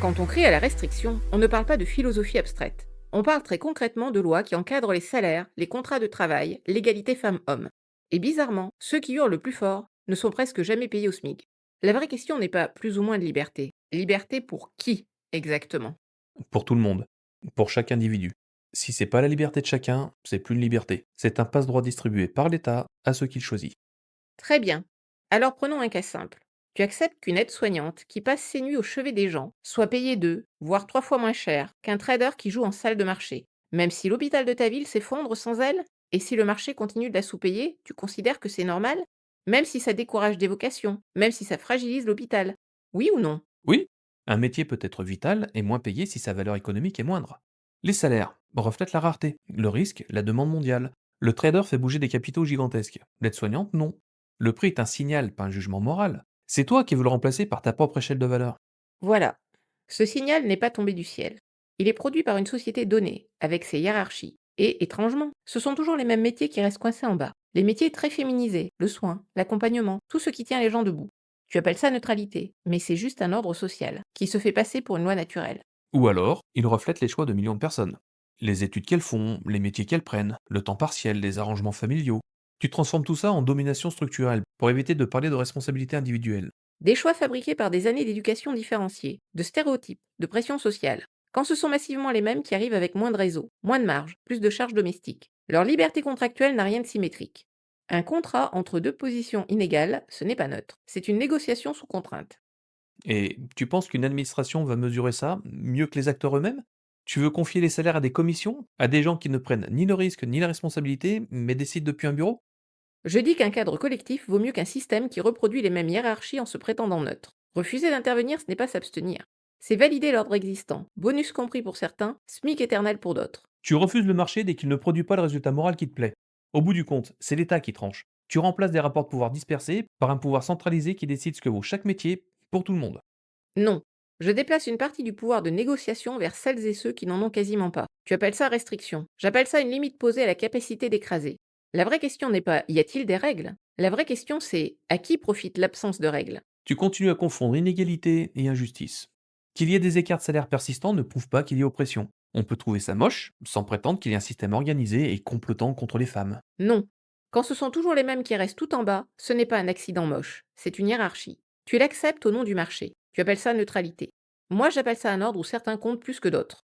Quand on crie à la restriction, on ne parle pas de philosophie abstraite. On parle très concrètement de lois qui encadrent les salaires, les contrats de travail, l'égalité femmes-hommes. Et bizarrement, ceux qui hurlent le plus fort ne sont presque jamais payés au SMIC. La vraie question n'est pas plus ou moins de liberté. Liberté pour qui exactement? Pour tout le monde, pour chaque individu. Si c'est pas la liberté de chacun, c'est plus une liberté. C'est un passe-droit distribué par l'État à ceux qu'il choisit. Très bien. Alors prenons un cas simple. Tu acceptes qu'une aide-soignante qui passe ses nuits au chevet des gens soit payée deux, voire trois fois moins cher qu'un trader qui joue en salle de marché, même si l'hôpital de ta ville s'effondre sans elle? Et si le marché continue de la sous-payer, tu considères que c'est normal? Même si ça décourage des vocations, même si ça fragilise l'hôpital. Oui ou non? Oui, un métier peut être vital et moins payé si sa valeur économique est moindre. Les salaires reflètent la rareté, le risque, la demande mondiale. Le trader fait bouger des capitaux gigantesques. L'aide-soignante, non. Le prix est un signal, pas un jugement moral. C'est toi qui veux le remplacer par ta propre échelle de valeur. Voilà. Ce signal n'est pas tombé du ciel. Il est produit par une société donnée, avec ses hiérarchies. Et, étrangement, ce sont toujours les mêmes métiers qui restent coincés en bas. Les métiers très féminisés, le soin, l'accompagnement, tout ce qui tient les gens debout. Tu appelles ça neutralité, mais c'est juste un ordre social, qui se fait passer pour une loi naturelle. Ou alors, ils reflètent les choix de millions de personnes. Les études qu'elles font, les métiers qu'elles prennent, le temps partiel, les arrangements familiaux. Tu transformes tout ça en domination structurelle pour éviter de parler de responsabilité individuelle. Des choix fabriqués par des années d'éducation différenciées, de stéréotypes, de pression sociale. Quand ce sont massivement les mêmes qui arrivent avec moins de réseau, moins de marge, plus de charges domestiques. Leur liberté contractuelle n'a rien de symétrique. Un contrat entre deux positions inégales, ce n'est pas neutre. C'est une négociation sous contrainte. Et tu penses qu'une administration va mesurer ça mieux que les acteurs eux-mêmes? Tu veux confier les salaires à des commissions, à des gens qui ne prennent ni le risque ni la responsabilité, mais décident depuis un bureau? Je dis qu'un cadre collectif vaut mieux qu'un système qui reproduit les mêmes hiérarchies en se prétendant neutre. Refuser d'intervenir, ce n'est pas s'abstenir. C'est valider l'ordre existant, bonus compris pour certains, SMIC éternel pour d'autres. Tu refuses le marché dès qu'il ne produit pas le résultat moral qui te plaît. Au bout du compte, c'est l'État qui tranche. Tu remplaces des rapports de pouvoir dispersés par un pouvoir centralisé qui décide ce que vaut chaque métier pour tout le monde. Non. Je déplace une partie du pouvoir de négociation vers celles et ceux qui n'en ont quasiment pas. Tu appelles ça restriction. J'appelle ça une limite posée à la capacité d'écraser. La vraie question n'est pas y a-t-il des règles? La vraie question c'est à qui profite l'absence de règles? Tu continues à confondre inégalité et injustice. Qu'il y ait des écarts de salaire persistants ne prouve pas qu'il y ait oppression. On peut trouver ça moche, sans prétendre qu'il y ait un système organisé et complotant contre les femmes. Non. Quand ce sont toujours les mêmes qui restent tout en bas, ce n'est pas un accident moche, c'est une hiérarchie. Tu l'acceptes au nom du marché. Tu appelles ça neutralité. Moi j'appelle ça un ordre où certains comptent plus que d'autres.